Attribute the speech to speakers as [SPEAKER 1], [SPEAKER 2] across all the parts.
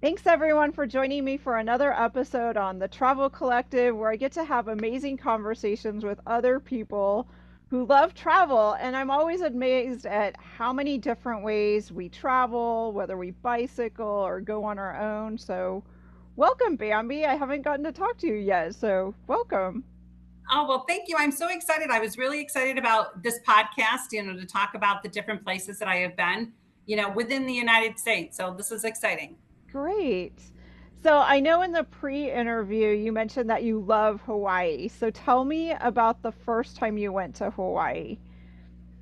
[SPEAKER 1] Thanks everyone for joining me for another episode on the Travel Collective, where I get to have amazing conversations with other people who love travel. And I'm always amazed at how many different ways we travel, whether we bicycle or go on our own. So, welcome, Bambi. I haven't gotten to talk to you yet, so welcome.
[SPEAKER 2] Oh, well, thank you. I'm so excited. I was really excited about this podcast, to talk about the different places that I have been, within the United States. So this is exciting.
[SPEAKER 1] Great. So, I know in the pre interview you mentioned that you love Hawaii. So, tell me about the first time you went to Hawaii.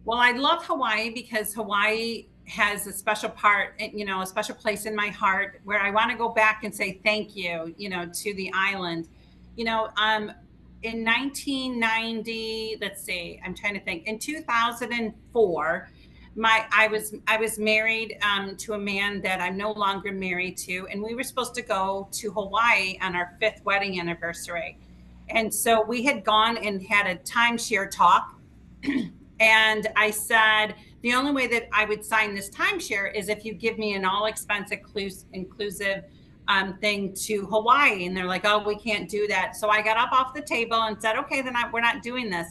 [SPEAKER 2] Well, I love Hawaii because Hawaii has a special part, a special place in my heart where I want to go back and say thank you, to the island. You know, um, in 1990, let's see, I'm trying to think. In 2004, I was married to a man that I'm no longer married to, and we were supposed to go to Hawaii on our fifth wedding anniversary. And so we had gone and had a timeshare talk and I said, the only way that I would sign this timeshare is if you give me an all expense inclusive thing to Hawaii. And they're like, oh, we can't do that. So I got up off the table and said, okay, then we're not doing this.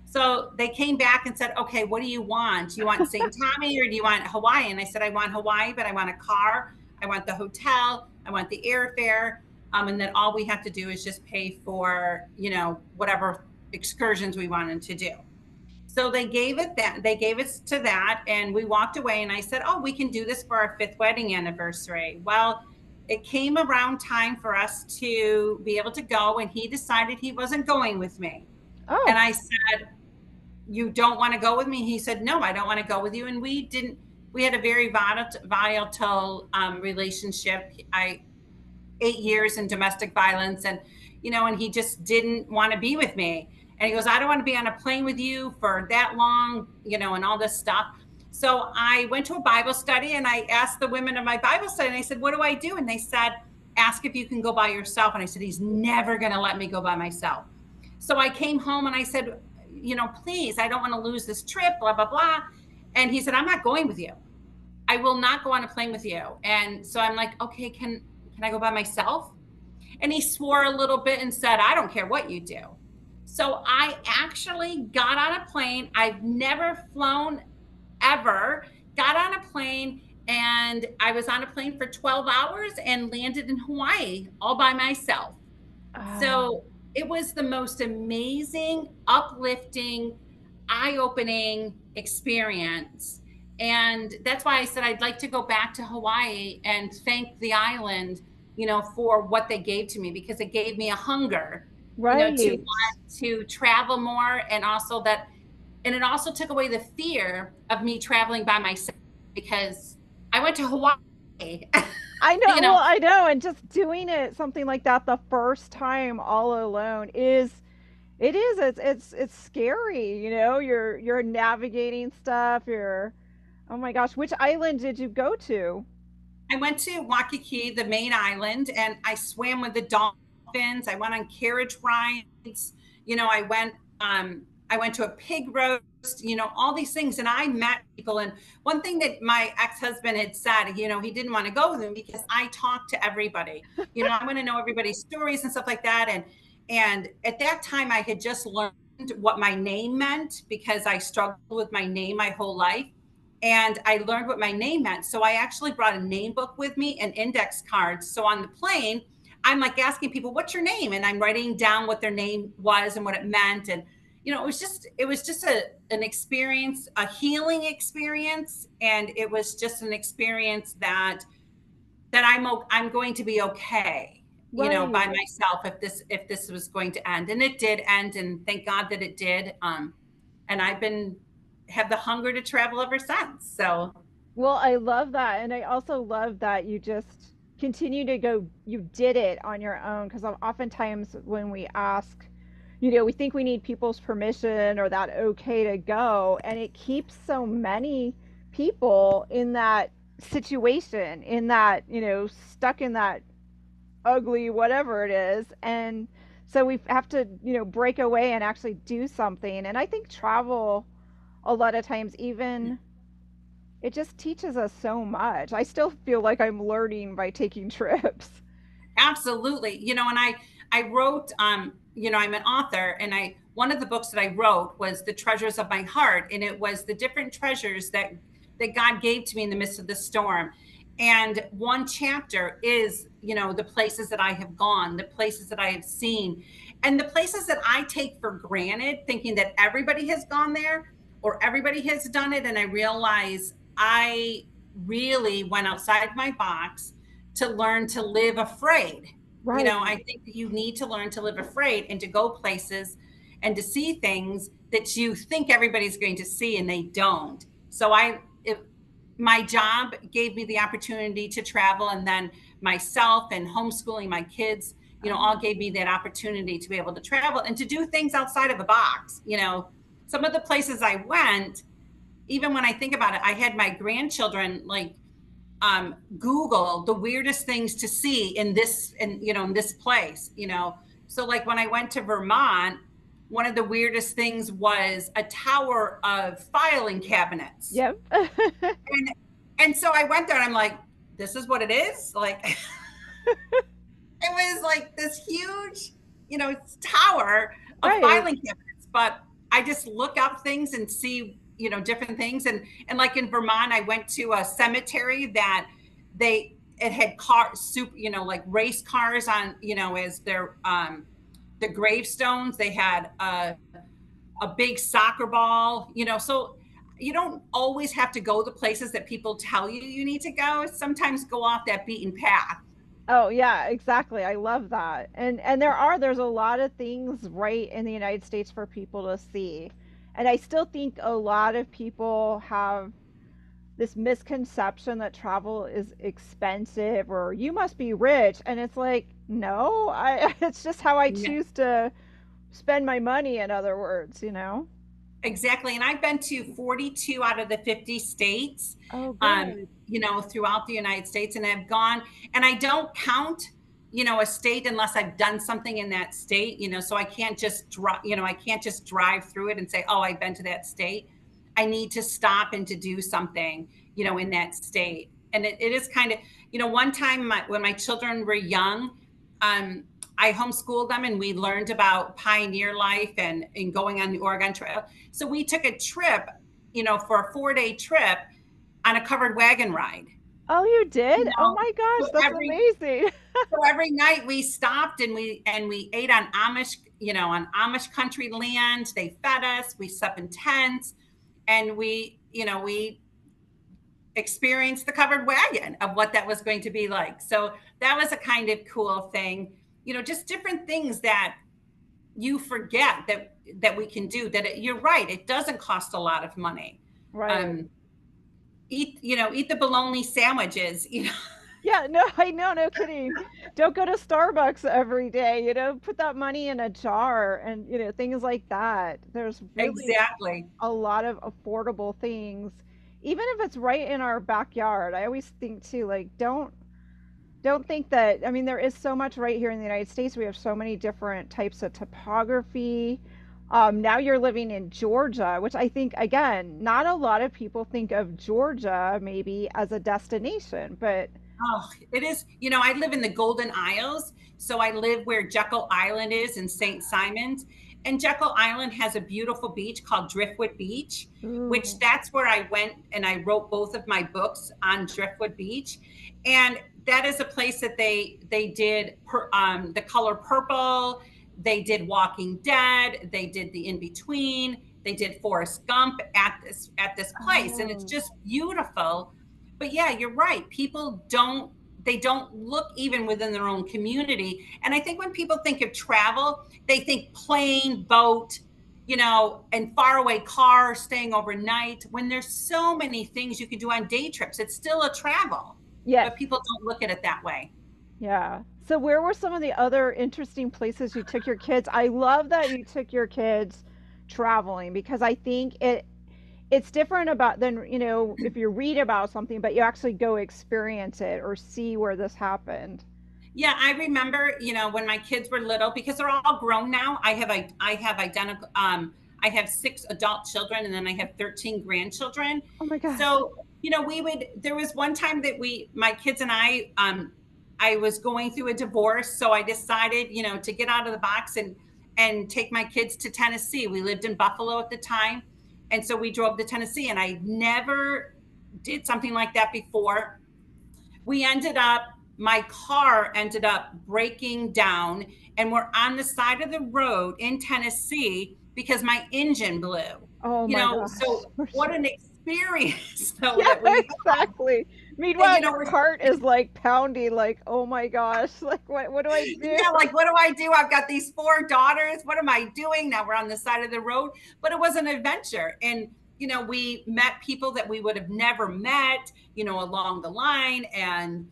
[SPEAKER 2] So they came back and said, okay, what do you want? You want St. Tommy or do you want Hawaii? And I said, I want Hawaii, but I want a car. I want the hotel. I want the airfare. And then all we have to do is just pay for, whatever excursions we wanted to do. So they gave us to that, and we walked away. And I said, "Oh, we can do this for our fifth wedding anniversary." Well, it came around time for us to be able to go, and he decided he wasn't going with me. And
[SPEAKER 1] Oh,
[SPEAKER 2] I said, "You don't want to go with me?" He said, "No, I don't want to go with you." And we didn't. We had a very volatile relationship. I 8 years in domestic violence, and he just didn't want to be with me. And he goes, I don't want to be on a plane with you for that long, and all this stuff. So I went to a Bible study and I asked the women of my Bible study, and I said, what do I do? And they said, ask if you can go by yourself. And I said, he's never going to let me go by myself. So I came home and I said, please, I don't want to lose this trip, blah, blah, blah. And he said, I'm not going with you. I will not go on a plane with you. And so I'm like, okay, can I go by myself? And he swore a little bit and said, I don't care what you do. So I actually got on a plane. I've never flown ever. Got on a plane, and I was on a plane for 12 hours and landed in Hawaii all by myself.
[SPEAKER 1] ah,
[SPEAKER 2] So it was the most amazing, uplifting, eye opening experience. And that's why I said I'd like to go back to Hawaii and thank the island, for what they gave to me, because it gave me a hunger, to
[SPEAKER 1] right.
[SPEAKER 2] want to travel more. And it also took away the fear of me traveling by myself, because I went to Hawaii,
[SPEAKER 1] I know.
[SPEAKER 2] you
[SPEAKER 1] Well,
[SPEAKER 2] know,
[SPEAKER 1] I know. And just doing it, something like that, the first time all alone it's scary. You're navigating stuff. Oh my gosh, which island did you go to?
[SPEAKER 2] I went to Waikiki, the main island, and I swam with the dolphins. I went on carriage rides. You know, I went I went to a pig roast, all these things. And I met people. And one thing that my ex-husband had said, he didn't want to go with me because I talk to everybody. I want to know everybody's stories and stuff like that. And at that time I had just learned what my name meant, because I struggled with my name my whole life, and I learned what my name meant. So I actually brought a name book with me and index cards. So on the plane, I'm like asking people, "What's your name?" And I'm writing down what their name was and what it meant. And it was just an experience, a healing experience, and it was just an experience that I'm going to be okay, by
[SPEAKER 1] Right.
[SPEAKER 2] myself, if this was going to end. And it did end, and thank God that it did. And I've been have the hunger to travel ever since. So
[SPEAKER 1] Well, I love that. And I also love that you just continue to go, you did it on your own. Because oftentimes when we ask, we think we need people's permission or that okay to go. And it keeps so many people in that situation, in that, stuck in that ugly whatever it is. And so we have to, break away and actually do something. And I think travel, a lot of times, even It just teaches us so much. I still feel like I'm learning by taking trips.
[SPEAKER 2] Absolutely. And I wrote, I'm an author, and one of the books that I wrote was The Treasures of My Heart, and it was the different treasures that God gave to me in the midst of the storm. And one chapter is, the places that I have gone, the places that I have seen, and the places that I take for granted, thinking that everybody has gone there or everybody has done it. And I realize I really went outside my box to learn to live afraid.
[SPEAKER 1] Right.
[SPEAKER 2] I think that you need to learn to live afraid and to go places and to see things that you think everybody's going to see and they don't. So my job gave me the opportunity to travel, and then myself and homeschooling my kids, all gave me that opportunity to be able to travel and to do things outside of the box. Some of the places I went, even when I think about it, I had my grandchildren like Google the weirdest things to see in this place. So like when I went to Vermont, one of the weirdest things was a tower of filing cabinets.
[SPEAKER 1] Yep.
[SPEAKER 2] And and so I went there and I'm like, this is what it is? Like it was like this huge, tower of
[SPEAKER 1] Right.
[SPEAKER 2] filing cabinets. But I just look up things and see, different things. And like in Vermont, I went to a cemetery that it had car soup, like race cars on, as their the gravestones. They had a big soccer ball, so you don't always have to go the places that people tell you need to go. Sometimes go off that beaten path.
[SPEAKER 1] Oh yeah, exactly. I love that. And there's a lot of things right in the United States for people to see. And I still think a lot of people have this misconception that travel is expensive or you must be rich, and it's like, no, I it's just how I
[SPEAKER 2] Yeah.
[SPEAKER 1] choose to spend my money, in other words, you know?
[SPEAKER 2] Exactly. And I've been to 42 out of the 50 states,
[SPEAKER 1] Oh, good.
[SPEAKER 2] throughout the United States, and I've gone, and I don't count, a state unless I've done something in that state, so I can't just drive, I can't just drive through it and say, oh, I've been to that state. I need to stop and to do something, in that state. And it is kind of, one time when my children were young, um, I homeschooled them and we learned about pioneer life and going on the Oregon Trail. So we took a trip, for a 4-day trip on a covered wagon ride.
[SPEAKER 1] Oh, you did? Oh my
[SPEAKER 2] So
[SPEAKER 1] gosh, that's amazing.
[SPEAKER 2] every night we stopped and we ate on Amish country land. They fed us. We slept in tents, and we experienced the covered wagon of what that was going to be like. So that was a kind of cool thing. Just different things that you forget that we can do. You're right. It doesn't cost a lot of money.
[SPEAKER 1] Right.
[SPEAKER 2] Um, eat the bologna sandwiches.
[SPEAKER 1] Yeah, no, I know, no kidding. Don't go to Starbucks every day, put that money in a jar and, things like that. There's really
[SPEAKER 2] Exactly.
[SPEAKER 1] a lot of affordable things, even if it's right in our backyard. I always think too, like, don't think that, I mean, there is so much right here in the United States. We have so many different types of topography. Now you're living in Georgia, which I think, again, not a lot of people think of Georgia maybe as a destination, but
[SPEAKER 2] Oh, it is. I live in the Golden Isles. So I live where Jekyll Island is in St. Simons. And Jekyll Island has a beautiful beach called Driftwood Beach, which
[SPEAKER 1] ooh,
[SPEAKER 2] that's where I went and I wrote both of my books on Driftwood Beach. And that is a place that they did the color purple. They did Walking Dead. They did The In Between. They did Forrest Gump at this place, and it's
[SPEAKER 1] oh,
[SPEAKER 2] just beautiful. But yeah, you're right. People don't look even within their own community. And I think when people think of travel, they think plane, boat, and faraway car, staying overnight. When there's so many things you can do on day trips, it's still a travel.
[SPEAKER 1] yes,
[SPEAKER 2] But people don't look at it that way.
[SPEAKER 1] yeah. So where were some of the other interesting places you took your kids? I love that you took your kids traveling because I think it's different about than, if you read about something, but you actually go experience it or see where this happened.
[SPEAKER 2] Yeah, I remember, when my kids were little, because they're all grown now. I have identical I have 6 adult children and then I have 13 grandchildren.
[SPEAKER 1] Oh my gosh.
[SPEAKER 2] So we would, there was one time that my kids and I was going through a divorce. So I decided, to get out of the box and take my kids to Tennessee. We lived in Buffalo at the time. And so we drove to Tennessee, and I never did something like that before. We ended up, my car ended up breaking down, and we're on the side of the road in Tennessee because my engine blew.
[SPEAKER 1] Oh my gosh.
[SPEAKER 2] So what an experience though
[SPEAKER 1] Yeah,
[SPEAKER 2] that we
[SPEAKER 1] exactly.
[SPEAKER 2] had.
[SPEAKER 1] Meanwhile, your heart is like pounding, like, oh my gosh, like what do I do?
[SPEAKER 2] Yeah, like what do I do? I've got these four daughters. What am I doing? Now we're on the side of the road. But it was an adventure. And we met people that we would have never met, along the line. And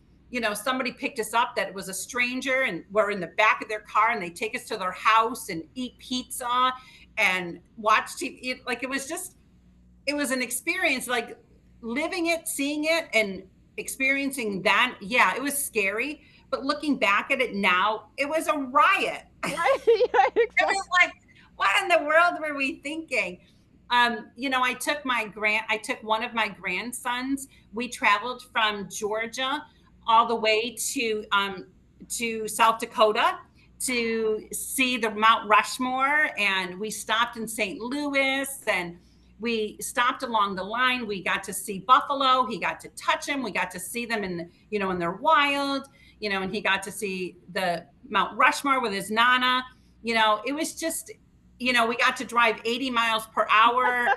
[SPEAKER 2] somebody picked us up that was a stranger, and we're in the back of their car, and they take us to their house and eat pizza and watch TV. Like it was an experience, like living it, seeing it, and experiencing that. Yeah, it was scary, but looking back at it now, it was a riot.
[SPEAKER 1] Right? Yeah,
[SPEAKER 2] It
[SPEAKER 1] exactly.
[SPEAKER 2] was like, what in the world were we thinking? I took one of my grandsons. We traveled from Georgia all the way to South Dakota to see the Mount Rushmore, and we stopped in St. Louis, and we stopped along the line. We got to see buffalo. He got to touch them. We got to see them in their wild, and he got to see the Mount Rushmore with his nana. It was just, we got to drive 80 miles per hour,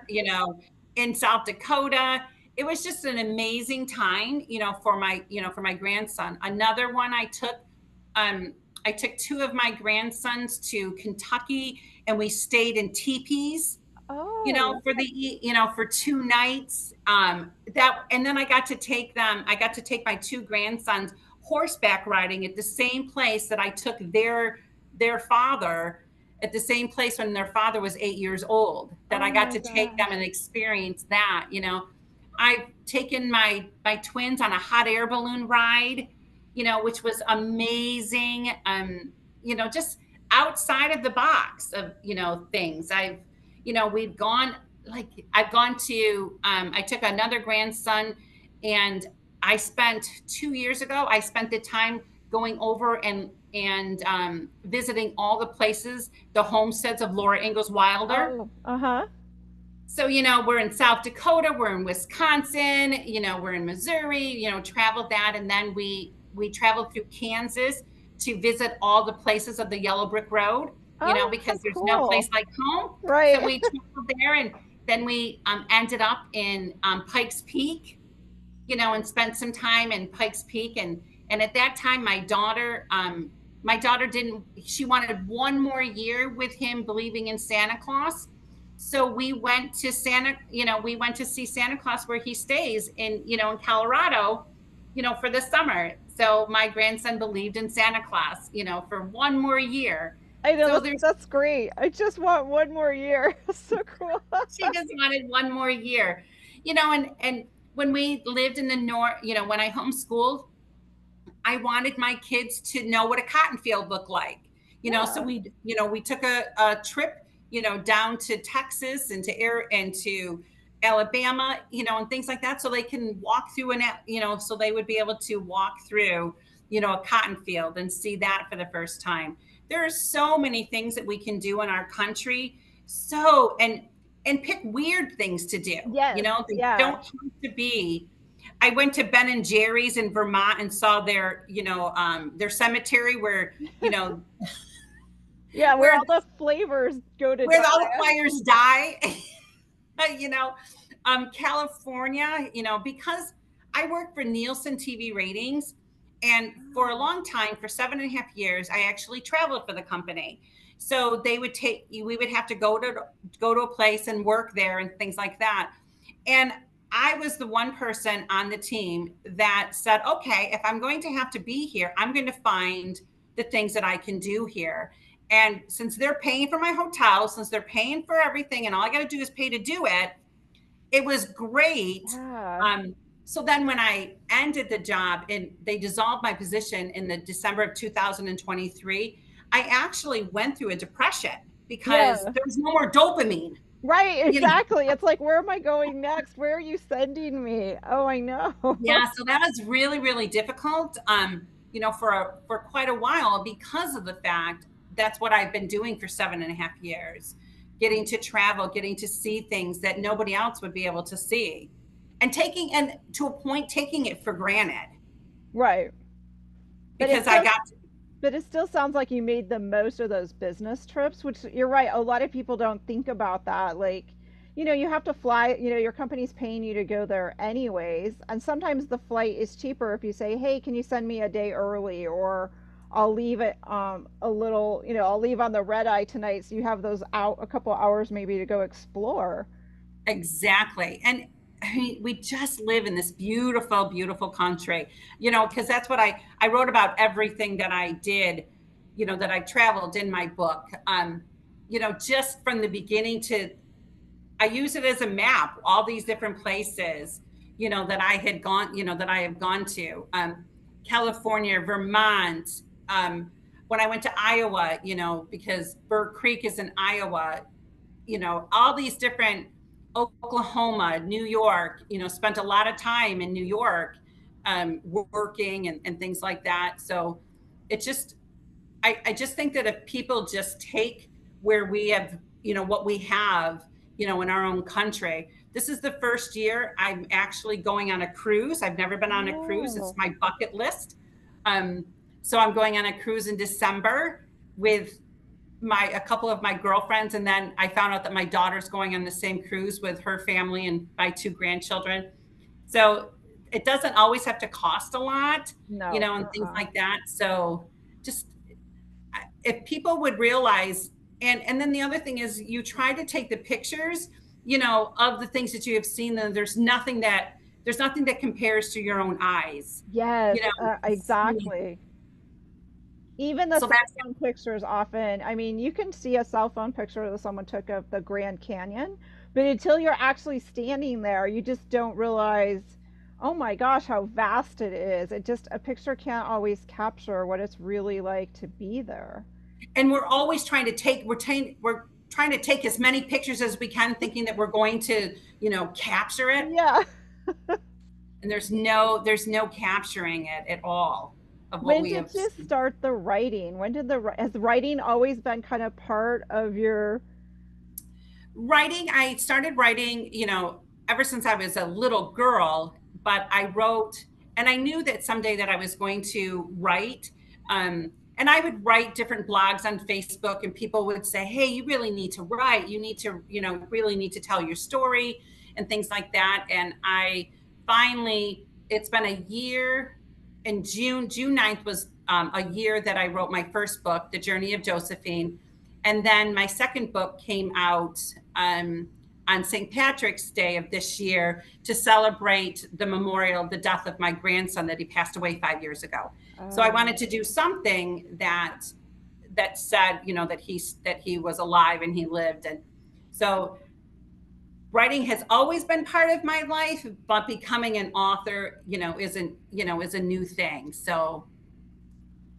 [SPEAKER 2] in South Dakota. It was just an amazing time, for my grandson. Another one I took two of my grandsons to Kentucky, and we stayed in teepees,
[SPEAKER 1] Oh,
[SPEAKER 2] for 2 nights. And then I got to take my two grandsons horseback riding at the same place that I took their father, at the same place when their father was 8 years old, that I
[SPEAKER 1] oh
[SPEAKER 2] got
[SPEAKER 1] my
[SPEAKER 2] to take them
[SPEAKER 1] gosh.
[SPEAKER 2] and experience that. I've taken my twins on a hot air balloon ride, which was amazing. Just outside of the box of, things. We've gone, like, I've gone to, I took another grandson, and I spent 2 years ago, I spent the time going over and visiting all the places, the homesteads of Laura Ingalls Wilder.
[SPEAKER 1] Oh, uh-huh.
[SPEAKER 2] So, we're in South Dakota, we're in Wisconsin, we're in Missouri, traveled that. And then we traveled through Kansas to visit all the places of the Yellow Brick Road,
[SPEAKER 1] Oh, how
[SPEAKER 2] because there's no place
[SPEAKER 1] cool.
[SPEAKER 2] like home. So
[SPEAKER 1] Right.
[SPEAKER 2] we traveled there, and then we ended up in Pikes Peak, and spent some time in Pikes Peak. And at that time, my daughter didn't, she wanted one more year with him believing in Santa Claus. So we went to see Santa Claus where he stays in Colorado, for the summer. So my grandson believed in Santa Claus, for one more year.
[SPEAKER 1] I know
[SPEAKER 2] So
[SPEAKER 1] that's great. I just want one more year. So cool.
[SPEAKER 2] she just wanted one more year, and when we lived in the north, when I homeschooled, I wanted my kids to know what a cotton field looked like. So
[SPEAKER 1] Yeah.
[SPEAKER 2] we took a trip, down to Texas and to Alabama, and things like that, so they can walk through so they would be able to walk through, a cotton field and see that for the first time. There are so many things that we can do in our country. So, and pick weird things to do.
[SPEAKER 1] Yes.
[SPEAKER 2] They
[SPEAKER 1] Yeah.
[SPEAKER 2] don't have to be. I went to Ben and Jerry's in Vermont and saw their cemetery you know,
[SPEAKER 1] Yeah, where
[SPEAKER 2] where
[SPEAKER 1] all the flavors go to
[SPEAKER 2] where all the
[SPEAKER 1] die.
[SPEAKER 2] players die. you know, California, because I worked for Nielsen TV ratings, and for a long time, for 7.5 years, I actually traveled for the company. So we would have to go to a place and work there and things like that. And I was the one person on the team that said, okay, if I'm going to have to be here, I'm going to find the things that I can do here. And since they're paying for my hotel, since they're paying for everything, and all I got to do is pay to do it, it was great.
[SPEAKER 1] Yeah.
[SPEAKER 2] Um, so then when I ended the job and they dissolved my position in the December of 2023, I actually went through a depression because
[SPEAKER 1] Yeah.
[SPEAKER 2] there was no more dopamine.
[SPEAKER 1] Right,
[SPEAKER 2] You know,
[SPEAKER 1] exactly. It's like, where am I going next? Where are you sending me? Oh, I know.
[SPEAKER 2] yeah, so that was really, really difficult, for quite a while because of the fact that's what I've been doing for 7.5 years, getting to travel, getting to see things that nobody else would be able to see, and to a point, taking it for granted
[SPEAKER 1] Right. But it
[SPEAKER 2] because I
[SPEAKER 1] still
[SPEAKER 2] got
[SPEAKER 1] But it still sounds like you made the most of those business trips, which you're right. A lot of people don't think about that. Like, you have to fly, your company's paying you to go there anyways. And sometimes the flight is cheaper if you say, hey, can you send me a day early? Or I'll leave it a little, I'll leave on the red eye tonight. So you have those out a couple hours maybe to go explore.
[SPEAKER 2] exactly. And I mean, we just live in this beautiful, beautiful country, because that's what I wrote about everything that I did, that I traveled in my book. Just from the beginning to, I use it as a map, all these different places, that I had gone, that I have gone to, California, Vermont, when I went to Iowa, because Burr Creek is in Iowa, all these different, Oklahoma, New York, spent a lot of time in New York, working and things like that. So it just, I just think that if people just take where we have, what we have, in our own country. This is the first year I'm actually going on a cruise. I've never been on a cruise. It's
[SPEAKER 1] Oh,
[SPEAKER 2] my bucket list. Um, so I'm going on a cruise in December with a couple of my girlfriends, and then I found out that my daughter's going on the same cruise with her family and my two grandchildren. So it doesn't always have to cost a lot,
[SPEAKER 1] no.
[SPEAKER 2] and things like that. So just, if people would realize, and then the other thing is, you try to take the pictures, of the things that you have seen, then there's nothing that compares to your own eyes,
[SPEAKER 1] Yes,
[SPEAKER 2] seeing.
[SPEAKER 1] exactly. Even the
[SPEAKER 2] So
[SPEAKER 1] cell
[SPEAKER 2] that's,
[SPEAKER 1] phone pictures often, I mean, you can see a cell phone picture that someone took of the Grand Canyon, but until you're actually standing there, you just don't realize, oh my gosh, how vast it is. A picture can't always capture what it's really like to be there.
[SPEAKER 2] and we're always trying to take, we're trying to take as many pictures as we can, thinking that we're going to, capture it.
[SPEAKER 1] Yeah.
[SPEAKER 2] And there's no capturing it at all of what
[SPEAKER 1] When
[SPEAKER 2] we have
[SPEAKER 1] did you
[SPEAKER 2] seen.
[SPEAKER 1] start the writing? Has writing always been kind of part of your,
[SPEAKER 2] Writing, I started writing, ever since I was a little girl, but I wrote, and I knew that someday that I was going to write. And I would write different blogs on Facebook, and people would say, hey, you really need to write. You need to, really need to tell your story and things like that. And I finally, it's been a year. In June 9th was, a year that I wrote my first book, The Journey of Josephine. And then my second book came out, on St. Patrick's Day of this year, to celebrate the memorial, the death of my grandson that he passed away 5 years ago. So I wanted
[SPEAKER 1] oh,
[SPEAKER 2] to do something that said, that he was alive and he lived. And so writing has always been part of my life, but becoming an author, is a new thing. So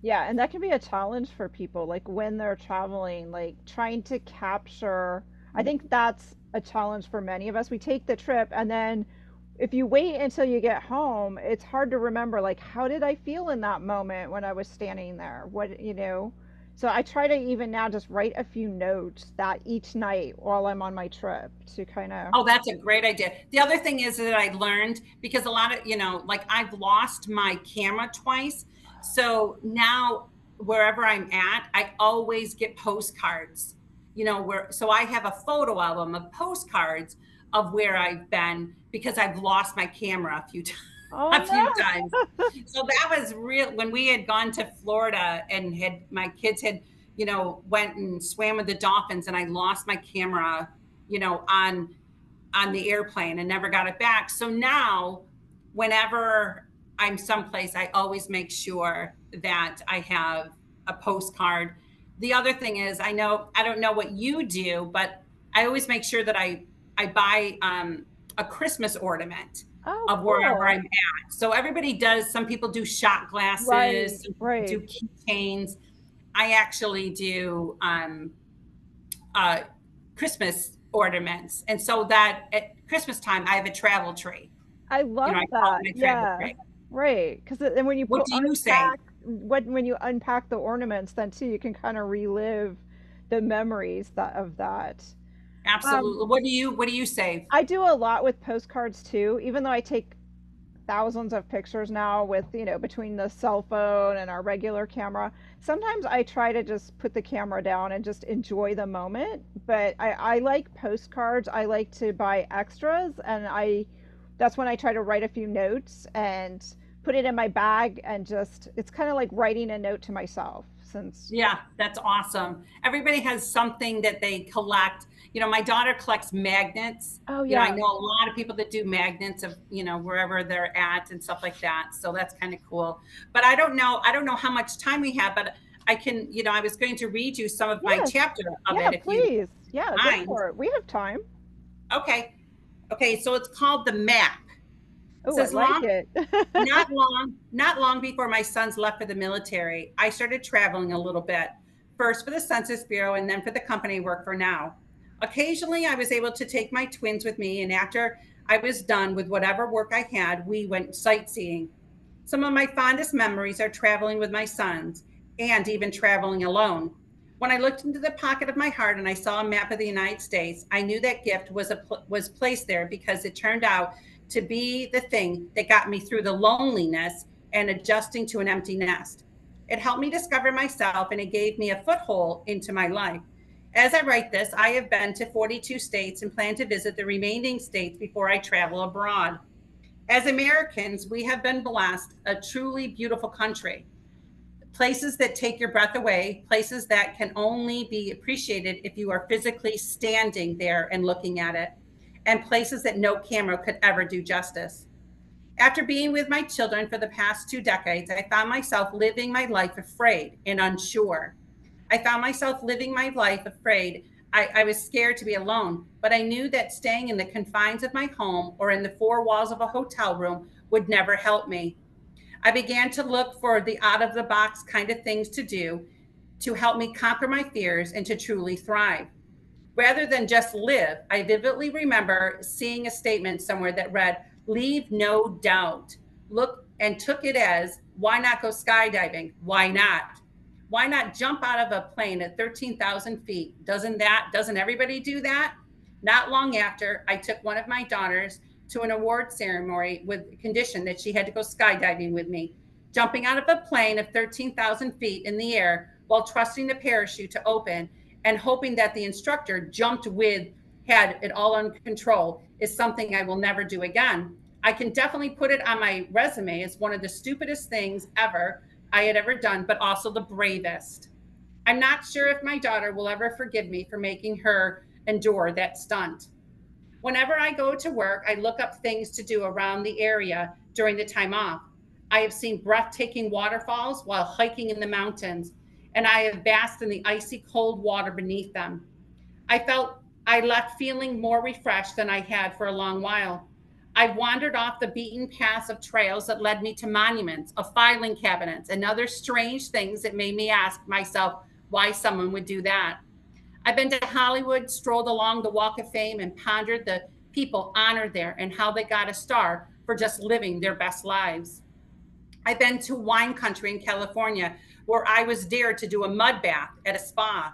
[SPEAKER 1] yeah, and that can be a challenge for people, like when they're traveling, like trying to capture. I think that's a challenge for many of us. We take the trip, and then if you wait until you get home, it's hard to remember, like, how did I feel in that moment when I was standing there? So I try to even now just write a few notes that each night while I'm on my trip to kind of,
[SPEAKER 2] oh, that's a great idea. The other thing is that I learned, because a lot of, like, I've lost my camera twice. So now wherever I'm at, I always get postcards, so I have a photo album of postcards of where I've been, because I've lost my camera a few times.
[SPEAKER 1] oh
[SPEAKER 2] A few
[SPEAKER 1] no.
[SPEAKER 2] times. So that was real when we had gone to Florida, and had my kids had, went and swam with the dolphins, and I lost my camera, on the airplane and never got it back. So now, whenever I'm someplace, I always make sure that I have a postcard. The other thing is, I don't know what you do, but I always make sure that I buy, a Christmas ornament
[SPEAKER 1] Oh,
[SPEAKER 2] of wherever I'm
[SPEAKER 1] cool.
[SPEAKER 2] at. So everybody does. Some people do shot
[SPEAKER 1] Right,
[SPEAKER 2] glasses, some people
[SPEAKER 1] right.
[SPEAKER 2] do keychains. I actually do, uh, Christmas ornaments. And so that at Christmas time, I have a travel tree.
[SPEAKER 1] I
[SPEAKER 2] You
[SPEAKER 1] love
[SPEAKER 2] know, I call
[SPEAKER 1] that.
[SPEAKER 2] it my travel
[SPEAKER 1] Yeah.
[SPEAKER 2] tree.
[SPEAKER 1] Right. Because then when you
[SPEAKER 2] What
[SPEAKER 1] pull
[SPEAKER 2] do you say?
[SPEAKER 1] unpack when you unpack the ornaments, then too you can kind of relive the memories that of that. Um,
[SPEAKER 2] Absolutely. What do you say?
[SPEAKER 1] I do a lot with postcards too, even though I take thousands of pictures now with, between the cell phone and our regular camera. Sometimes I try to just put the camera down and just enjoy the moment. But I like postcards. I like to buy extras, and that's when I try to write a few notes and put it in my bag, and just it's kind of like writing a note to myself since.
[SPEAKER 2] Yeah, that's awesome. Everybody has something that they collect. You know, my daughter collects magnets.
[SPEAKER 1] Oh
[SPEAKER 2] You know, I
[SPEAKER 1] yeah.
[SPEAKER 2] know a lot of people that do magnets of, you know, wherever they're at and stuff like that. So that's kind of cool. But I don't know how much time we have, but I can, you know, I was going to read you some of my
[SPEAKER 1] Yes.
[SPEAKER 2] chapter of
[SPEAKER 1] Yeah,
[SPEAKER 2] it if you
[SPEAKER 1] please. Yeah, go
[SPEAKER 2] mind.
[SPEAKER 1] for it. We have time.
[SPEAKER 2] Okay. Okay, so it's called The Map. It
[SPEAKER 1] Oh, I
[SPEAKER 2] says
[SPEAKER 1] like it.
[SPEAKER 2] not long before my sons left for the military, I started traveling a little bit, first for the Census Bureau and then for the company I work for now. Occasionally, I was able to take my twins with me, and after I was done with whatever work I had, we went sightseeing. Some of my fondest memories are traveling with my sons and even traveling alone. When I looked into the pocket of my heart and I saw a map of the United States, I knew that gift was placed there because it turned out to be the thing that got me through the loneliness and adjusting to an empty nest. It helped me discover myself and it gave me a foothold into my life. As I write this, I have been to 42 states and plan to visit the remaining states before I travel abroad. As Americans, we have been blessed a truly beautiful country. Places that take your breath away, places that can only be appreciated if you are physically standing there and looking at it, and places that no camera could ever do justice. After being with my children for the past 2 decades, I found myself living my life afraid and unsure. I found myself living my life afraid. I was scared to be alone, but I knew that staying in the confines of my home or in the four walls of a hotel room would never help me. I began to look for the out of the box kind of things to do to help me conquer my fears and to truly thrive. Rather than just live, I vividly remember seeing a statement somewhere that read, "Leave no doubt." Look and took it as, why not go skydiving? Why not? Why not jump out of a plane at 13,000 feet? Doesn't everybody do that? Not long after, I took one of my daughters to an award ceremony with the condition that she had to go skydiving with me, jumping out of a plane of 13,000 feet in the air while trusting the parachute to open and hoping that the instructor jumped with had it all under control is something I will never do again. I can definitely put it on my resume as one of the stupidest things ever I had ever done, but also the bravest. I'm not sure if my daughter will ever forgive me for making her endure that stunt. Whenever I go to work, I look up things to do around the area during the time off. I have seen breathtaking waterfalls while hiking in the mountains, and I have basked in the icy cold water beneath them. I felt I left feeling more refreshed than I had for a long while. I wandered off the beaten paths of trails that led me to monuments, of filing cabinets, and other strange things that made me ask myself why someone would do that. I've been to Hollywood, strolled along the Walk of Fame, and pondered the people honored there and how they got a star for just living their best lives. I've been to wine country in California where I was dared to do a mud bath at a spa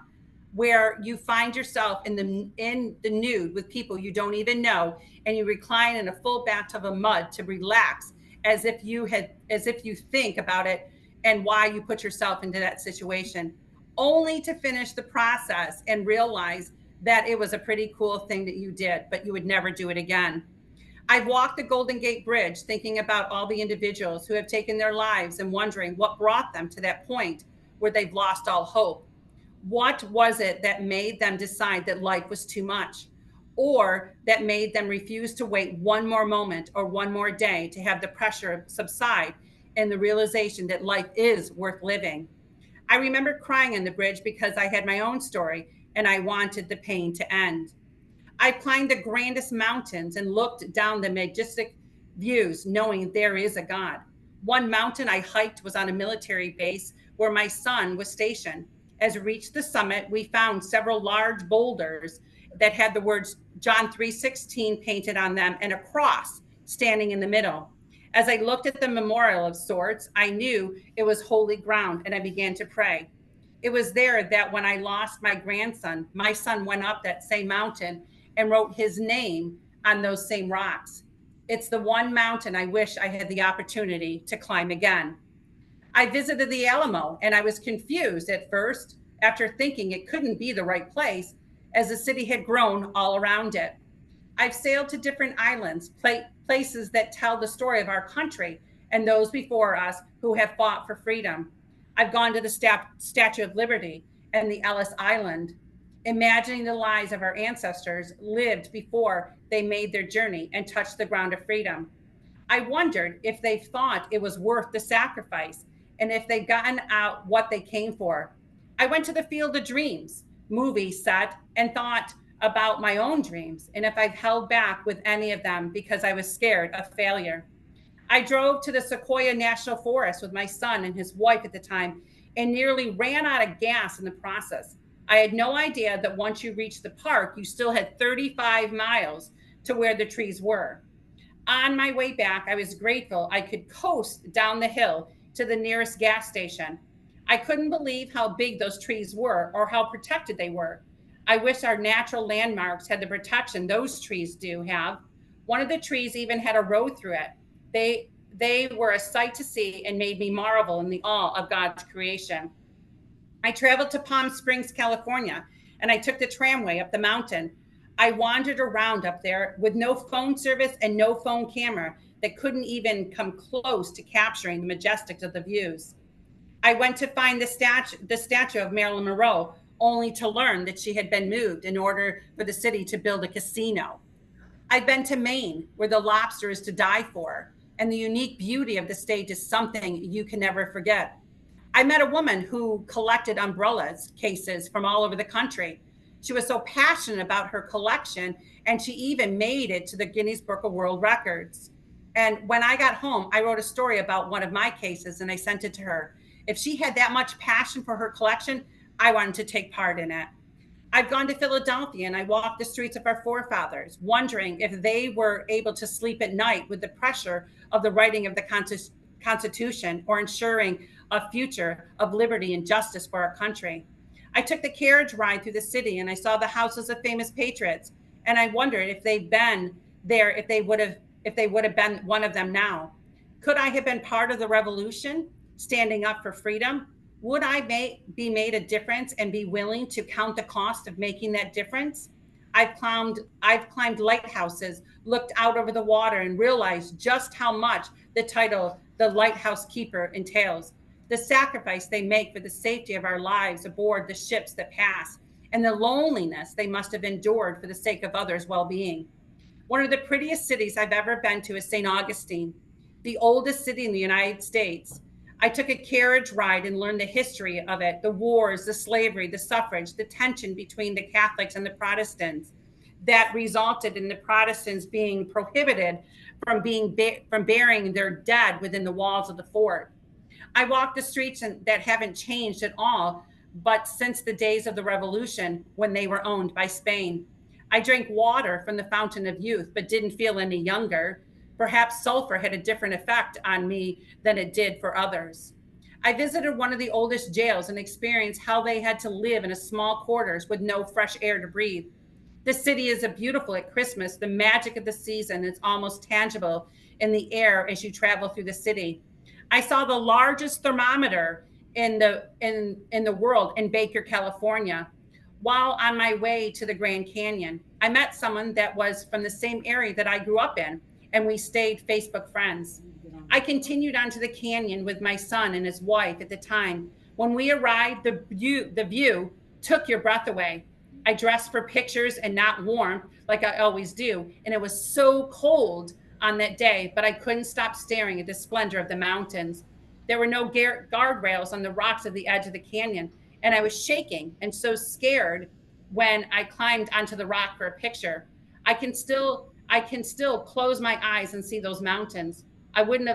[SPEAKER 2] where you find yourself in the nude with people you don't even know and you recline in a full bathtub of mud to relax as if you think about it and why you put yourself into that situation only to finish the process and realize that it was a pretty cool thing that you did but you would never do it again. I've walked the Golden Gate Bridge thinking about all the individuals who have taken their lives and wondering what brought them to that point where they've lost all hope. What was it that made them decide that life was too much? Or that made them refuse to wait one more moment or one more day to have the pressure subside and the realization that life is worth living? I remember crying on the bridge because I had my own story and I wanted the pain to end. I climbed the grandest mountains and looked down the majestic views, knowing there is a God. One mountain I hiked was on a military base where my son was stationed. As we reached the summit, we found several large boulders that had the words John 3:16 painted on them and a cross standing in the middle. As I looked at the memorial of sorts, I knew it was holy ground and I began to pray. It was there that when I lost my grandson, my son went up that same mountain and wrote his name on those same rocks. It's the one mountain I wish I had the opportunity to climb again. I visited the Alamo and I was confused at first after thinking it couldn't be the right place as the city had grown all around it. I've sailed to different islands, places that tell the story of our country and those before us who have fought for freedom. I've gone to the Statue of Liberty and the Ellis Island, imagining the lives of our ancestors lived before they made their journey and touched the ground of freedom. I wondered if they thought it was worth the sacrifice and if they'd gotten out what they came for. I went to the Field of Dreams movie set and thought about my own dreams and if I've held back with any of them because I was scared of failure. I drove to the Sequoia National Forest with my son and his wife at the time and nearly ran out of gas in the process. I had no idea that once you reached the park, you still had 35 miles to where the trees were. On my way back, I was grateful I could coast down the hill to the nearest gas station. I couldn't believe how big those trees were or how protected they were. I wish our natural landmarks had the protection those trees do have. One of the trees even had a road through it. They were a sight to see and made me marvel in the awe of God's creation. I traveled to Palm Springs, California, and I took the tramway up the mountain. I wandered around up there with no phone service and no phone camera that couldn't even come close to capturing the majestic of the views. I went to find the statue of Marilyn Monroe, only to learn that she had been moved in order for the city to build a casino. I've been to Maine, where the lobster is to die for, and the unique beauty of the state is something you can never forget. I met a woman who collected umbrellas cases from all over the country. She was so passionate about her collection, and she even made it to the Guinness Book of World Records. And when I got home, I wrote a story about one of my cases and I sent it to her. If she had that much passion for her collection, I wanted to take part in it. I've gone to Philadelphia and I walked the streets of our forefathers, wondering if they were able to sleep at night with the pressure of the writing of the Constitution or ensuring a future of liberty and justice for our country. I took the carriage ride through the city and I saw the houses of famous patriots, and I wondered if they'd been there, if they would have been one of them now. Could I have been part of the revolution, standing up for freedom? Would I be made a difference and be willing to count the cost of making that difference? I've climbed lighthouses, looked out over the water, and realized just how much the title "the lighthouse keeper" entails. The sacrifice they make for the safety of our lives aboard the ships that pass, and the loneliness they must have endured for the sake of others' well-being. One of the prettiest cities I've ever been to is St. Augustine, the oldest city in the United States. I took a carriage ride and learned the history of it, the wars, the slavery, the suffrage, the tension between the Catholics and the Protestants that resulted in the Protestants being prohibited from burying their dead within the walls of the fort. I walked the streets that haven't changed at all, but since the days of the Revolution when they were owned by Spain. I drank water from the fountain of youth, but didn't feel any younger. Perhaps sulfur had a different effect on me than it did for others. I visited one of the oldest jails and experienced how they had to live in a small quarters with no fresh air to breathe. The city is a beautiful at Christmas. The magic of the season is almost tangible in the air as you travel through the city. I saw the largest thermometer in the world in Baker, California. While on my way to the Grand Canyon, I met someone that was from the same area that I grew up in, and we stayed Facebook friends. I continued onto the canyon with my son and his wife at the time. When we arrived, the view took your breath away. I dressed for pictures and not warmth like I always do, and it was so cold on that day, but I couldn't stop staring at the splendor of the mountains. There were no guardrails on the rocks of the edge of the canyon, and I was shaking and so scared when I climbed onto the rock for a picture. I can still close my eyes and see those mountains. I would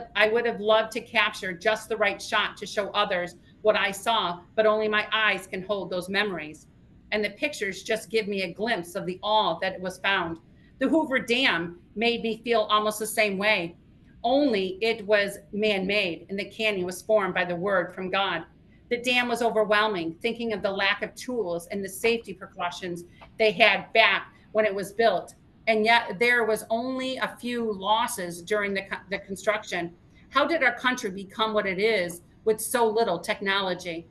[SPEAKER 2] have loved to capture just the right shot to show others what I saw, but only my eyes can hold those memories. and the pictures just give me a glimpse of the awe that was found. The Hoover Dam made me feel almost the same way, only it was man made and the canyon was formed by the word from God. The dam was overwhelming, thinking of the lack of tools and the safety precautions they had back when it was built. And yet there was only a few losses during the construction. How did our country become what it is with so little technology?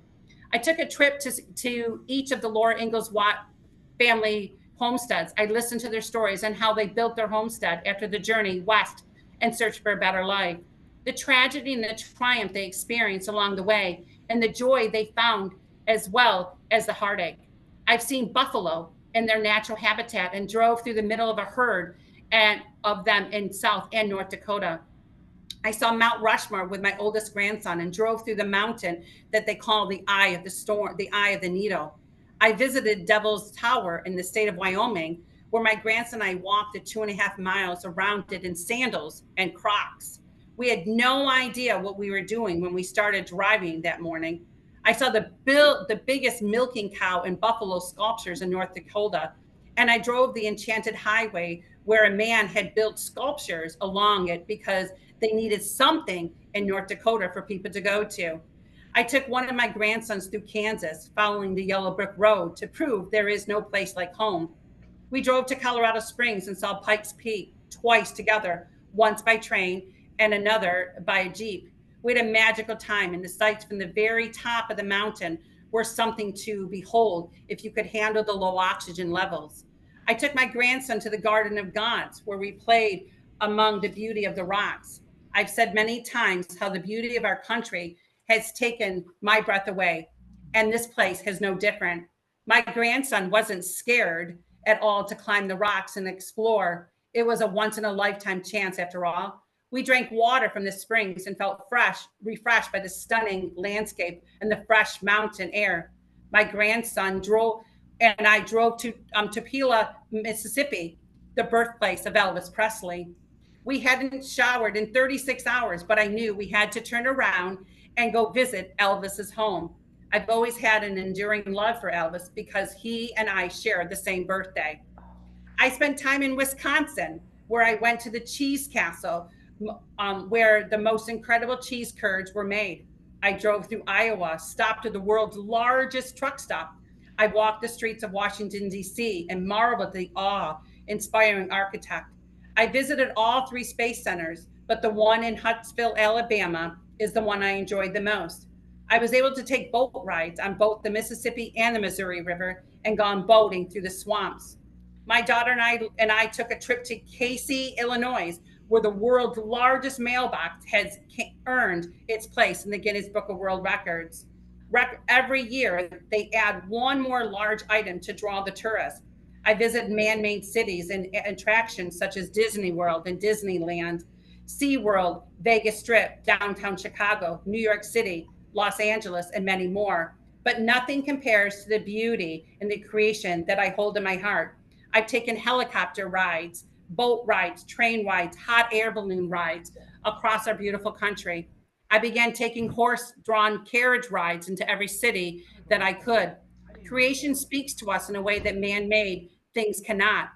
[SPEAKER 2] I took a trip to each of the Laura Ingalls Watt family homesteads. I listened to their stories and how they built their homestead after the journey west and searched for a better life. The tragedy and the triumph they experienced along the way, and the joy they found, as well as the heartache. I've seen buffalo in their natural habitat and drove through the middle of a herd and of them in South and North Dakota. I saw Mount Rushmore with my oldest grandson and drove through the mountain that they call the Eye of the Storm, the Eye of the Needle. I visited Devil's Tower in the state of Wyoming, where my grandson and I walked the 2.5 miles around it in sandals and Crocs. We had no idea what we were doing when we started driving that morning. I saw the biggest milking cow and buffalo sculptures in North Dakota, and I drove the enchanted highway where a man had built sculptures along it because they needed something in North Dakota for people to go to. I took one of my grandsons through Kansas, following the Yellow Brick Road to prove there is no place like home. We drove to Colorado Springs and saw Pikes Peak twice together, once by train and another by a Jeep. We had a magical time, and the sights from the very top of the mountain were something to behold if you could handle the low oxygen levels. I took my grandson to the Garden of Gods, where we played among the beauty of the rocks. I've said many times how the beauty of our country has taken my breath away, and this place has no different. My grandson wasn't scared at all to climb the rocks and explore. It was a once in a lifetime chance after all. We drank water from the springs and felt refreshed by the stunning landscape and the fresh mountain air. My grandson drove, and I drove to Tupelo, Mississippi, the birthplace of Elvis Presley. We hadn't showered in 36 hours, but I knew we had to turn around and go visit Elvis's home. I've always had an enduring love for Elvis because he and I shared the same birthday. I spent time in Wisconsin, where I went to the Cheese Castle, where the most incredible cheese curds were made. I drove through Iowa, stopped at the world's largest truck stop. I walked the streets of Washington, D.C., and marveled at the awe inspiring architect. I visited all three space centers, but the one in Huntsville, Alabama, is the one I enjoyed the most. I was able to take boat rides on both the Mississippi and the Missouri River and gone boating through the swamps. My daughter and I took a trip to Casey, Illinois, where the world's largest mailbox has earned its place in the Guinness Book of World Records. Every year, they add one more large item to draw the tourists. I visit man-made cities and attractions such as Disney World and Disneyland, SeaWorld, Vegas Strip, downtown Chicago, New York City, Los Angeles, and many more. But nothing compares to the beauty and the creation that I hold in my heart. I've taken helicopter rides, boat rides, train rides, hot air balloon rides across our beautiful country. I began taking horse drawn carriage rides into every city that I could. Creation speaks to us in a way that man made things cannot.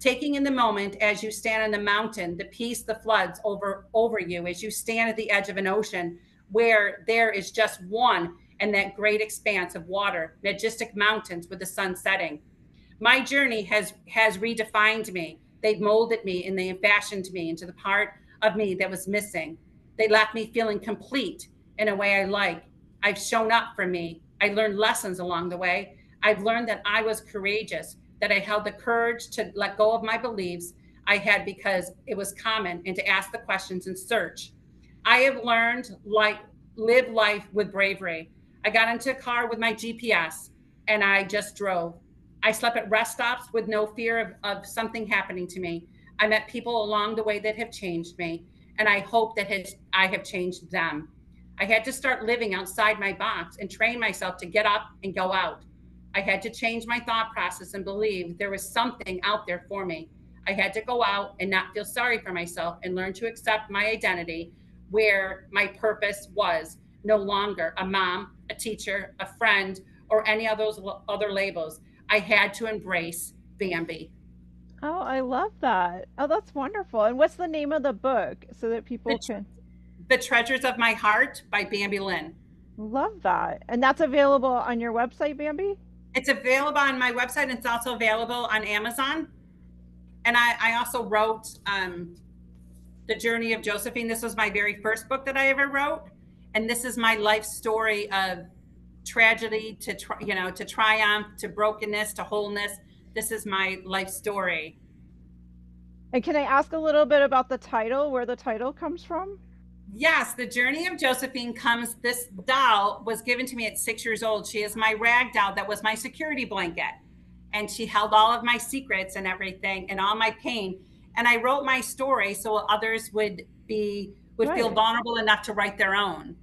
[SPEAKER 2] Taking in the moment as you stand on the mountain, the peace the floods over you as you stand at the edge of an ocean where there is just one and that great expanse of water, majestic mountains with the sun setting. My journey has redefined me. They've molded me and they have fashioned me into the part of me that was missing. They left me feeling complete in a way I like. I've shown up for me. I learned lessons along the way. I've learned that I was courageous, that I held the courage to let go of my beliefs I had because it was common, and to ask the questions and search. I have learned like live life with bravery. I got into a car with my GPS and I just drove. I slept at rest stops with no fear of something happening to me. I met people along the way that have changed me, and I hope that I have changed them. I had to start living outside my box and train myself to get up and go out. I had to change my thought process and believe there was something out there for me. I had to go out and not feel sorry for myself and learn to accept my identity, where my purpose was no longer a mom, a teacher, a friend, or any of those other labels. I had to embrace Bambi.
[SPEAKER 1] Oh, I love that. Oh, that's wonderful. And what's the name of the book so that people
[SPEAKER 2] The,
[SPEAKER 1] can
[SPEAKER 2] the Treasures of My Heart by Bambi Lynn.
[SPEAKER 1] love that? And that's available on your website, Bambi?
[SPEAKER 2] It's available on my website, and it's also available on Amazon. And I also wrote The Journey of Josephine. This was my very first book that I ever wrote. And this is my life story of tragedy to, to triumph, to brokenness, to wholeness. This is my life story.
[SPEAKER 1] And can I ask a little bit about the title, where the title comes from?
[SPEAKER 2] Yes, the journey of Josephine comes. This doll was given to me at 6 years old. She is my rag doll that was my security blanket. And she held all of my secrets and everything and all my pain. And I wrote my story so others would feel
[SPEAKER 1] Right.
[SPEAKER 2] vulnerable enough to write their own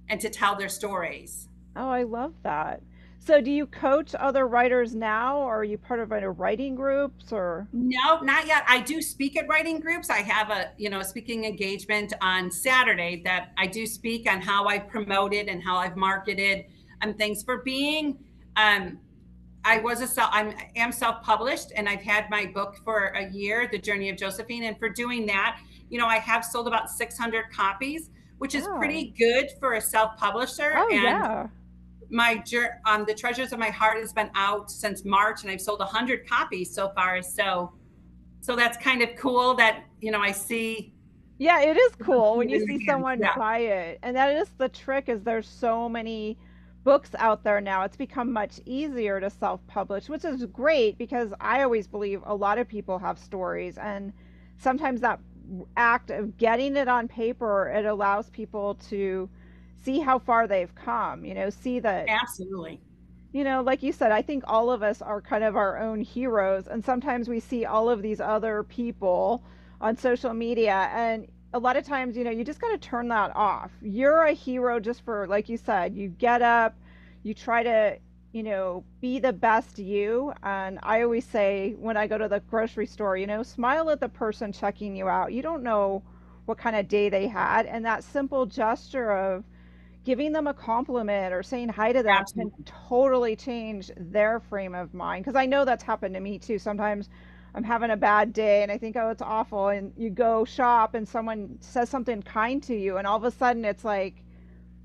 [SPEAKER 2] and to tell their stories.
[SPEAKER 1] Oh, I love that. So do you coach other writers now, or are you part of any writing groups or?
[SPEAKER 2] No, not yet. I do speak at writing groups. I have a speaking engagement on Saturday that I do speak on how I promoted and how I've marketed and things for being. Um, I am self-published, and I've had my book for a year, The Journey of Josephine. And for doing that, I have sold about 600 copies, which is
[SPEAKER 1] Wow.
[SPEAKER 2] pretty good for a self-publisher.
[SPEAKER 1] Oh,
[SPEAKER 2] And
[SPEAKER 1] yeah.
[SPEAKER 2] the Treasures of My Heart has been out since March, and I've sold 100 copies so far. So that's kind of cool that I see
[SPEAKER 1] Yeah, it is cool when
[SPEAKER 2] it
[SPEAKER 1] you
[SPEAKER 2] in
[SPEAKER 1] see
[SPEAKER 2] the hands.
[SPEAKER 1] someone
[SPEAKER 2] Yeah,
[SPEAKER 1] buy it. And that is the trick is there's so many books out there now. It's become much easier to self-publish, which is great because I always believe a lot of people have stories and sometimes that act of getting it on paper, it allows people to see how far they've come, see that
[SPEAKER 2] absolutely.
[SPEAKER 1] like you said, I think all of us are kind of our own heroes. And sometimes we see all of these other people on social media. And a lot of times, you just got to turn that off. You're a hero just for, like you said, you get up, you try to, be the best you. And I always say when I go to the grocery store, smile at the person checking you out. You don't know what kind of day they had. And that simple gesture of, giving them a compliment or saying hi to them can
[SPEAKER 2] Absolutely.
[SPEAKER 1] totally change their frame of mind. Because I know that's happened to me too. Sometimes I'm having a bad day and I think, oh, it's awful. And you go shop and someone says something kind to you, and all of a sudden it's like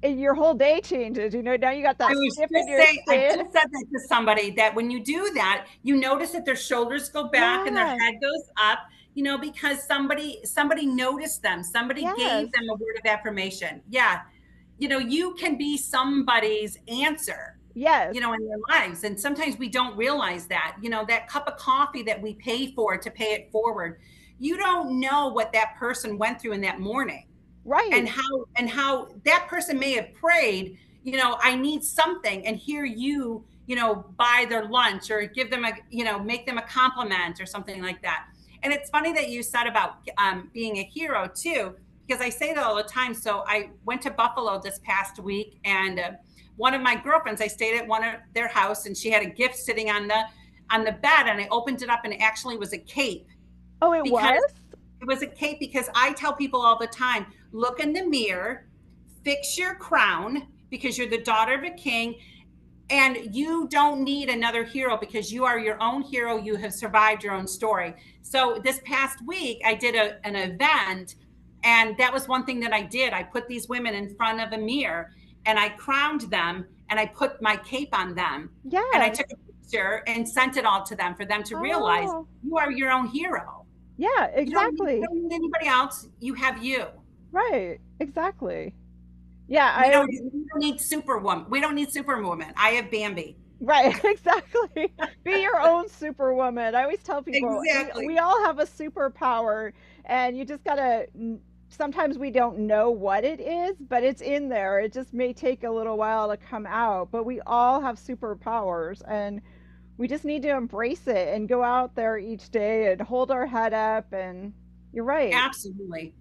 [SPEAKER 1] your whole day changes. Now you got
[SPEAKER 2] I
[SPEAKER 1] that
[SPEAKER 2] was
[SPEAKER 1] skip in
[SPEAKER 2] just
[SPEAKER 1] your
[SPEAKER 2] saying, I
[SPEAKER 1] step.
[SPEAKER 2] just said that to somebody that when you do that, you notice that their shoulders go back and their
[SPEAKER 1] Yes,
[SPEAKER 2] head goes up, because somebody noticed them, somebody
[SPEAKER 1] yes,
[SPEAKER 2] gave them a word of affirmation. Yeah, you can be somebody's answer,
[SPEAKER 1] yes,
[SPEAKER 2] in their lives. And sometimes we don't realize that, that cup of coffee that we pay for to pay it forward. You don't know what that person went through in that morning and
[SPEAKER 1] right.
[SPEAKER 2] how that person may have prayed, I need something, and here buy their lunch or give them make them a compliment or something like that. And it's funny that you said about being a hero too, because I say that all the time. So I went to Buffalo this past week, and one of my girlfriends, I stayed at one of their house, and she had a gift sitting on the bed, and I opened it up, and it actually was a cape.
[SPEAKER 1] Oh, it
[SPEAKER 2] Because
[SPEAKER 1] was?
[SPEAKER 2] it was a cape, because I tell people all the time, look in the mirror, fix your crown, because you're the daughter of a king, and you don't need another hero, because you are your own hero. You have survived your own story. So this past week I did an event, and that was one thing that I did. I put these women in front of a mirror, and I crowned them, and I put my cape on them, and I
[SPEAKER 1] Yes.
[SPEAKER 2] took a picture and sent it all to them for them to realize
[SPEAKER 1] Oh,
[SPEAKER 2] you are your own hero.
[SPEAKER 1] yeah,
[SPEAKER 2] You
[SPEAKER 1] exactly.
[SPEAKER 2] don't need anybody else. You have you.
[SPEAKER 1] Right, exactly. Yeah,
[SPEAKER 2] We
[SPEAKER 1] I
[SPEAKER 2] don't,
[SPEAKER 1] always.
[SPEAKER 2] we don't need Superwoman. We don't need Superwoman. I have Bambi.
[SPEAKER 1] Right, exactly. Be your own superwoman. I always tell people we
[SPEAKER 2] Exactly.
[SPEAKER 1] all have a superpower, and you just gotta. Sometimes we don't know what it is, but it's in there. It just may take a little while to come out, but we all have superpowers, and we just need to embrace it and go out there each day and hold our head up. And you're right.
[SPEAKER 2] Absolutely.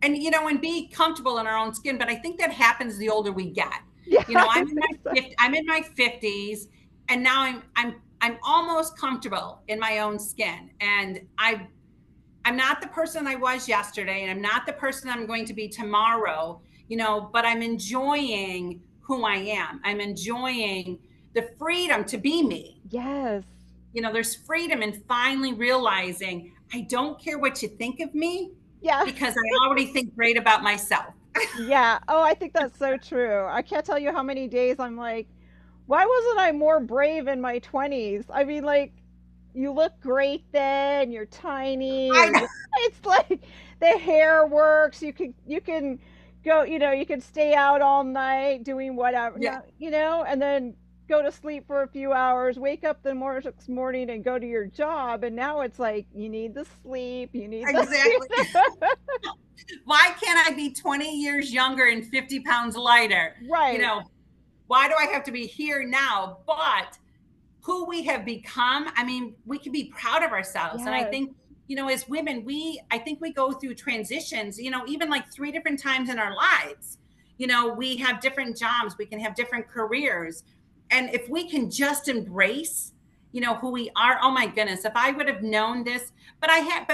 [SPEAKER 2] And be comfortable in our own skin. But I think that happens the older we get.
[SPEAKER 1] Yeah, I
[SPEAKER 2] I'm in
[SPEAKER 1] think so.
[SPEAKER 2] I'm in my 50s, and now I'm almost comfortable in my own skin. And I'm not the person I was yesterday, and I'm not the person I'm going to be tomorrow, but I'm enjoying who I am. I'm enjoying the freedom to be me.
[SPEAKER 1] Yes.
[SPEAKER 2] There's freedom in finally realizing I don't care what you think of me
[SPEAKER 1] Yeah.
[SPEAKER 2] because I already think great about myself.
[SPEAKER 1] Yeah. Oh, I think that's so true. I can't tell you how many days I'm like, why wasn't I more brave in my 20s? I mean, like, you look great then, you're tiny,
[SPEAKER 2] I
[SPEAKER 1] or
[SPEAKER 2] know.
[SPEAKER 1] it's like the hair works. You can go, you can stay out all night doing whatever,
[SPEAKER 2] Yeah,
[SPEAKER 1] and then go to sleep for a few hours, wake up the next morning and go to your job. And now it's like you need the sleep, you need the
[SPEAKER 2] exactly. Why can't I be 20 years younger and 50 pounds lighter? You
[SPEAKER 1] right.
[SPEAKER 2] know, why do I have to be here now? But who we have become, I mean, we can be proud of ourselves. And I
[SPEAKER 1] Yes.
[SPEAKER 2] think, as women, I think we go through transitions, even like 3 different times in our lives. We have different jobs, we can have different careers. And if we can just embrace, who we are, oh my goodness, if I would have known this, but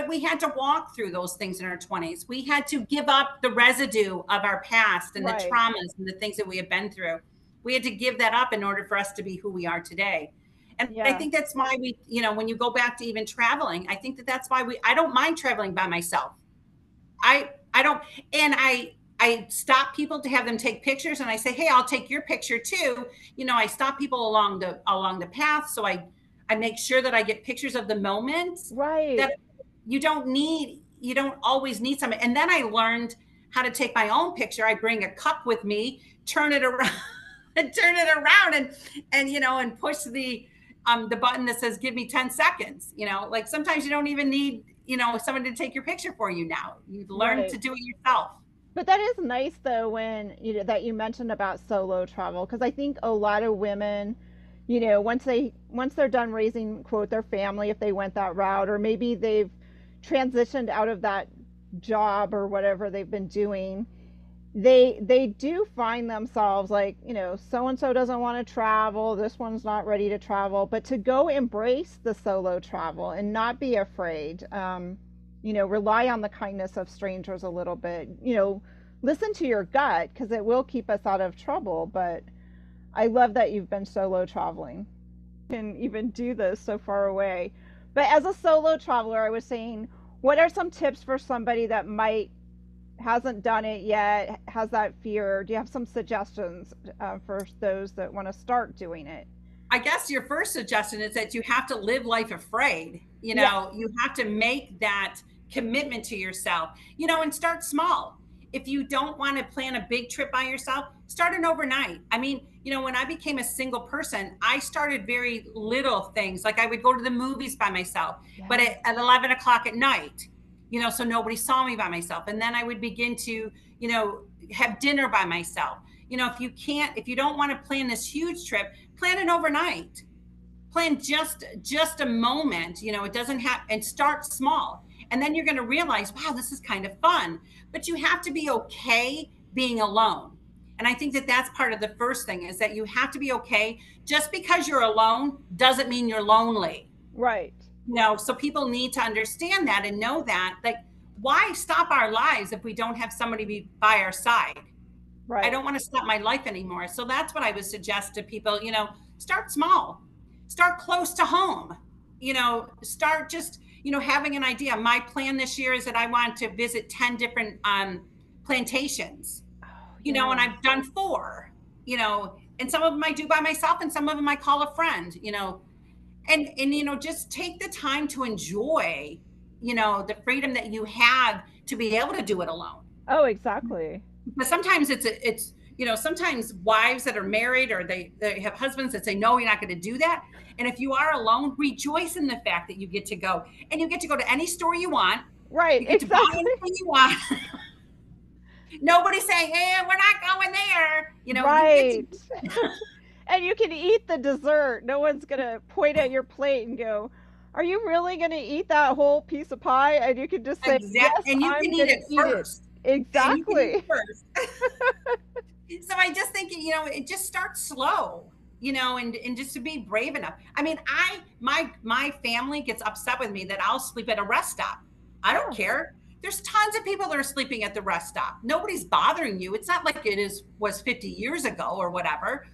[SPEAKER 2] we had to walk through those things in our 20s. We had to give up the residue of our past and the
[SPEAKER 1] Right.
[SPEAKER 2] traumas and the things that we have been through. We had to give that up in order for us to be who we are today. And I
[SPEAKER 1] Yeah.
[SPEAKER 2] think that's why when you go back to even traveling, I think that's why I don't mind traveling by myself. I don't, and I stop people to have them take pictures, and I say, hey, I'll take your picture too. I stop people along the path, so I make sure that I get pictures of the moments
[SPEAKER 1] Right.
[SPEAKER 2] that you don't always need something. And then I learned how to take my own picture. I bring a cup with me, turn it around and turn it around and push the button that says give me 10 seconds. Like sometimes you don't even need someone to take your picture for you. Now you learn
[SPEAKER 1] Right.
[SPEAKER 2] to do it yourself.
[SPEAKER 1] But that is nice though when that you mentioned about solo travel, because I think a lot of women, once they're done raising quote their family, if they went that route, or maybe they've transitioned out of that job or whatever they've been doing, they do find themselves like, so and so doesn't want to travel, this one's not ready to travel, but to go embrace the solo travel and not be afraid. Rely on the kindness of strangers a little bit. Listen to your gut because it will keep us out of trouble. But I love that you've been solo traveling and even do this so far away. But as a solo traveler, I was saying, what are some tips for somebody that might hasn't done it yet, has that fear? Do you have some suggestions for those that want to start doing it?
[SPEAKER 2] I guess your first suggestion is that you have to live life afraid.
[SPEAKER 1] Yes.
[SPEAKER 2] You have to make that commitment to yourself, and start small. If you don't want to plan a big trip by yourself, start an overnight. I mean, when I became a single person, I started very little things. Like I would go to the movies by myself, but
[SPEAKER 1] Yes.
[SPEAKER 2] at 11 o'clock at night, so nobody saw me by myself. And then I would begin to, have dinner by myself. If you don't want to plan this huge trip, plan an overnight, plan just a moment. It doesn't have, and start small, and then you're going to realize, wow, this is kind of fun. But you have to be okay being alone. And I think that that's part of the first thing, is that you have to be okay. Just because you're alone doesn't mean you're lonely.
[SPEAKER 1] Right.
[SPEAKER 2] So people need to understand that and know that, like, why stop our lives if we don't have somebody by our side? I
[SPEAKER 1] Right.
[SPEAKER 2] don't want to stop my life anymore. So that's what I would suggest to people. Start small, start close to home. Start just having an idea. My plan this year is that I want to visit 10 different plantations.
[SPEAKER 1] Oh,
[SPEAKER 2] And
[SPEAKER 1] yes.
[SPEAKER 2] I've done 4. And some of them I do by myself, and some of them I call a friend. And just take the time to enjoy the freedom that you have to be able to do it alone.
[SPEAKER 1] Oh, exactly.
[SPEAKER 2] But sometimes it's sometimes wives that are married, or they have husbands that say, no, you're not going to do that. And if you are alone, rejoice in the fact that you get to go, and you get to go to any store you want.
[SPEAKER 1] Right.
[SPEAKER 2] You get to buy
[SPEAKER 1] Exactly.
[SPEAKER 2] anything you want. Nobody's saying, hey, we're not going there. You get to.
[SPEAKER 1] Right. And you can eat the dessert. No one's going to point at your plate and go, are you really going to eat that whole piece of pie? And you can just say, yes,
[SPEAKER 2] And you
[SPEAKER 1] I'm
[SPEAKER 2] can
[SPEAKER 1] going
[SPEAKER 2] eat
[SPEAKER 1] to
[SPEAKER 2] it
[SPEAKER 1] eat it.
[SPEAKER 2] first. And you can eat it
[SPEAKER 1] Exactly.
[SPEAKER 2] first. So I just think, it just starts slow, and just to be brave enough. I mean, my family gets upset with me that I'll sleep at a rest stop. I don't
[SPEAKER 1] Oh,
[SPEAKER 2] care. There's tons of people that are sleeping at the rest stop. Nobody's bothering you. It's not like was 50 years ago or whatever.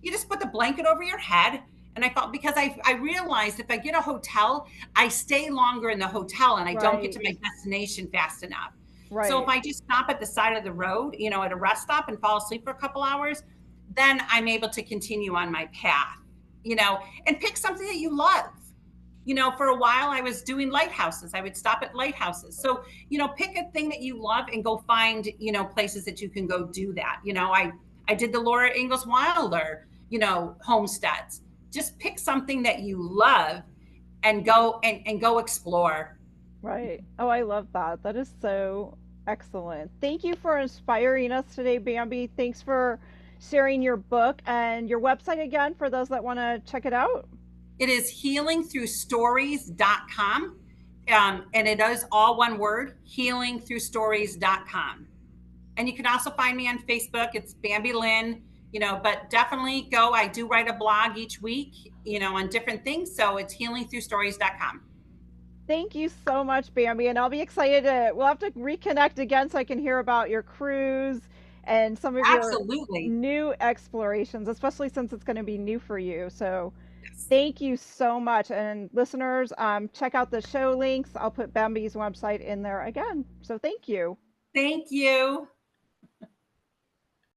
[SPEAKER 2] You just put the blanket over your head. And I felt, because I realized if I get a hotel, I stay longer in the hotel and I don't get
[SPEAKER 1] Right.
[SPEAKER 2] to my destination fast enough. So if
[SPEAKER 1] Right.
[SPEAKER 2] I just stop at the side of the road, at a rest stop and fall asleep for a couple hours, then I'm able to continue on my path, and pick something that you love. For a while I was doing lighthouses. I would stop at lighthouses. So, pick a thing that you love and go find, places that you can go do that. I did the Laura Ingalls Wilder, homesteads. Just pick something that you love and go explore.
[SPEAKER 1] Right. Oh, I love that. That is so excellent. Thank you for inspiring us today, Bambi. Thanks for sharing your book and your website again for those that want to check it out.
[SPEAKER 2] It is healingthroughstories.com. And it is all one word, healingthroughstories.com. And you can also find me on Facebook. It's Bambi Lynn, but definitely go. I do write a blog each week, on different things. So it's healingthroughstories.com.
[SPEAKER 1] Thank you so much, Bambi. And I'll be excited to, we'll have to reconnect again so I can hear about your cruise and some of your
[SPEAKER 2] Absolutely.
[SPEAKER 1] new explorations, especially since it's going to be new for you. So
[SPEAKER 2] Yes.
[SPEAKER 1] thank you so much. And listeners, check out the show links. I'll put Bambi's website in there again. So thank you.
[SPEAKER 2] Thank you.